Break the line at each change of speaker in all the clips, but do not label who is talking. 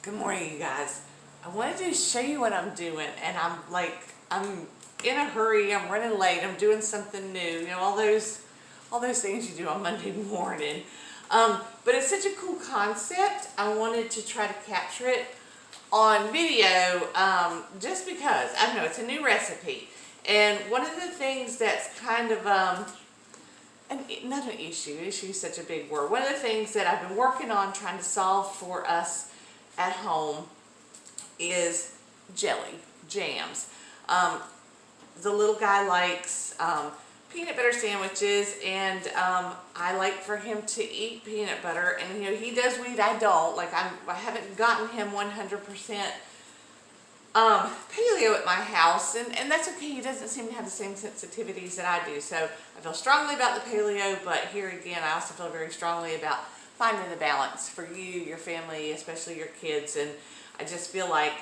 Good morning, you guys. I wanted to show you what I'm doing, and I'm in a hurry. I'm running late. I'm doing something new. You know, all those things you do on Monday morning. But it's such a cool concept. I wanted to try to capture it on video, just because I don't know it's a new recipe, and one of the things that's kind of not an issue. Issue is such a big word. One of the things that I've been working on trying to solve for us at home is jelly, jams. The little guy likes peanut butter sandwiches, and I like for him to eat peanut butter, and you know he does weed, I don't. Like I haven't gotten him 100% paleo at my house, and that's okay. He doesn't seem to have the same sensitivities that I do, so I feel strongly about the paleo, but here again I also feel very strongly about finding the balance for you, your family, especially your kids. And I just feel like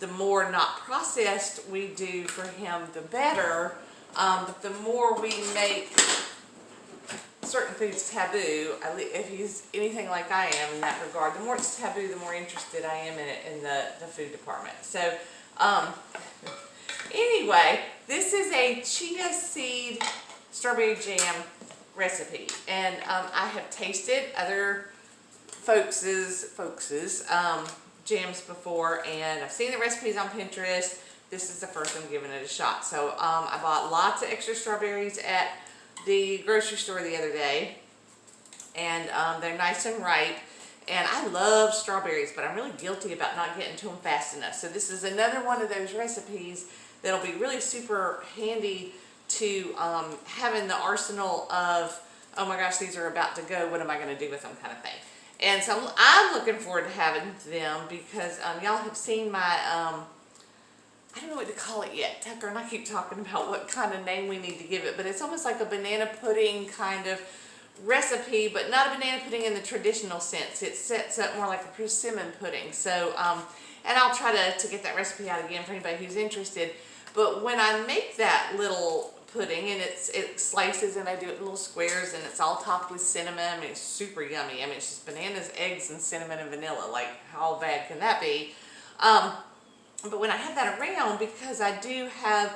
the more not processed we do for him, the better. But the more we make certain foods taboo, if he's anything like I am in that regard, the more it's taboo, the more interested I am in it in the food department. So anyway, this is a chia seed strawberry jam recipe, and I have tasted other folks's jams before, and I've seen the recipes on Pinterest. This is the first I'm giving it a shot. So I bought lots of extra strawberries at the grocery store the other day, and they're nice and ripe, and I love strawberries, but I'm really guilty about not getting to them fast enough. So this is another one of those recipes that'll be really super handy to have in the arsenal of, oh my gosh, these are about to go, what am I going to do with them, kind of thing. And so I'm looking forward to having them because y'all have seen my I don't know what to call it yet, Tucker and I keep talking about what kind of name we need to give it, but it's almost like a banana pudding kind of recipe, but not a banana pudding in the traditional sense. It sets up more like a persimmon pudding. So and I'll try to get that recipe out again for anybody who's interested. But when I make that little pudding, and it slices, and I do it in little squares, and it's all topped with cinnamon. I mean, it's super yummy. I mean, it's just bananas, eggs, and cinnamon and vanilla. Like, how bad can that be? But when I have that around, because I do have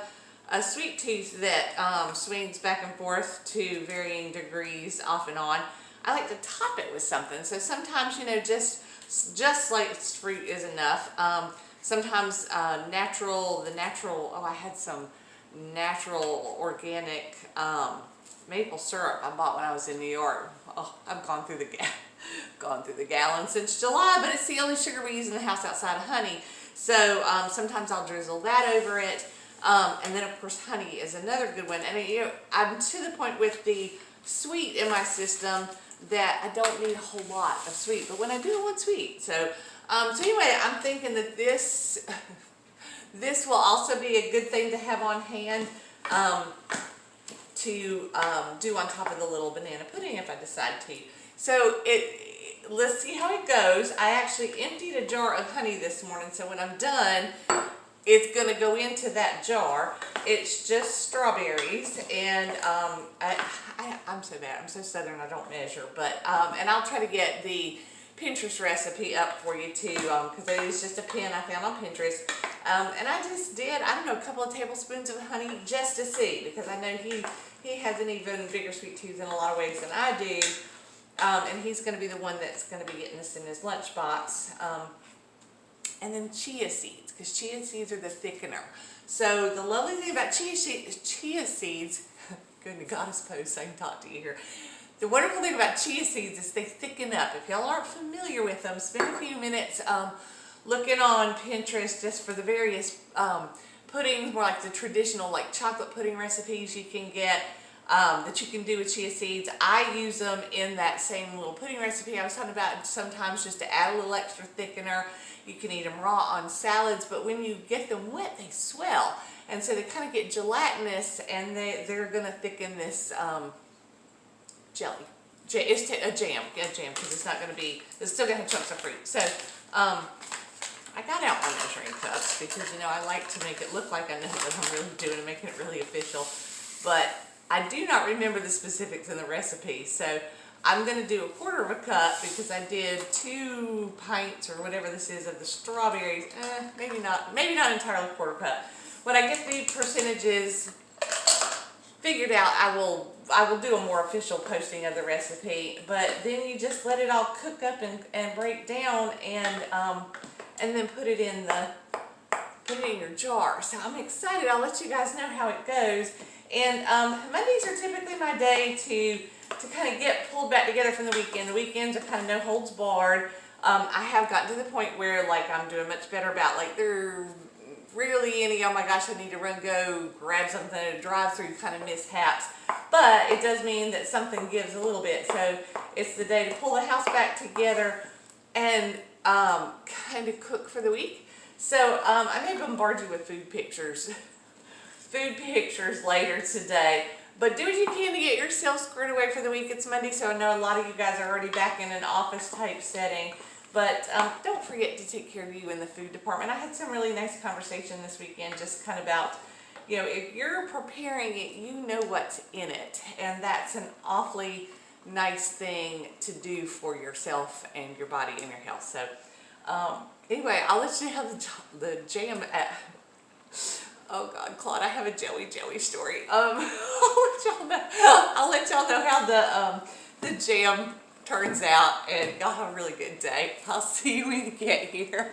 a sweet tooth that swings back and forth to varying degrees off and on, I like to top it with something. So sometimes, you know, just like fruit is enough. Sometimes I had some natural organic maple syrup I bought when I was in New York. Oh, I've gone through the gallon since July, but it's the only sugar we use in the house outside of honey. So sometimes I'll drizzle that over it, and then of course honey is another good one. And you know, I'm to the point with the sweet in my system that I don't need a whole lot of sweet, but when I do, I want sweet. So anyway, I'm thinking that this will also be a good thing to have on hand to do on top of the little banana pudding if I decide to. So let's see how it goes. I actually emptied a jar of honey this morning, so when I'm done, it's going to go into that jar. It's just strawberries, and I'm so bad. I'm so southern, I don't measure, but and I'll try to get the Pinterest recipe up for you too, because it is just a pin I found on Pinterest. And I just did, I don't know, a couple of tablespoons of honey just to see, because I know he has an even bigger sweet tooth in a lot of ways than I do. And he's going to be the one that's going to be getting this in his lunchbox. And then chia seeds, because chia seeds are the thickener. So the lovely thing about chia seeds, going to goddess pose so I can talk to you here. The wonderful thing about chia seeds is they thicken up. If y'all aren't familiar with them, spend a few minutes looking on Pinterest just for the various puddings, more like the traditional like chocolate pudding recipes you can get that you can do with chia seeds. I use them in that same little pudding recipe I was talking about, sometimes just to add a little extra thickener. You can eat them raw on salads, but when you get them wet, they swell. And so they kind of get gelatinous, and they're going to thicken this jelly. It's a jam, because it's not going to be, it's still going to have chunks of fruit. So I got out my measuring cups because, you know, I like to make it look like I know what I'm really doing and making it really official. But I do not remember the specifics in the recipe. So I'm going to do 1/4 of a cup because I did 2 pints or whatever this is of the strawberries. Maybe not entirely 1/4 cup. When I get the percentages figured out, I will do a more official posting of the recipe. But then you just let it all cook up and break down, and then put it in your jar. So I'm excited. I'll let you guys know how it goes. And Mondays are typically my day to kind of get pulled back together from the weekend. The weekends are kind of no holds barred. I have gotten to the point where like I'm doing much better about like there really any, oh my gosh, I need to run, go grab something at a drive-through kind of mishaps. But it does mean that something gives a little bit. So it's the day to pull the house back together and kind of cook for the week. So I may bombard you with food pictures later today. But do what you can to get yourself squared away for the week. It's Monday, so I know a lot of you guys are already back in an office type setting. But don't forget to take care of you in the food department. I had some really nice conversation this weekend just kind of about, you know, if you're preparing it, you know what's in it. And that's an awfully nice thing to do for yourself and your body and your health. So anyway, I'll let you know how the jam oh God, Claude, I have a jelly story. I'll let y'all know how the jam turns out, and y'all have a really good day. I'll see you when you get here.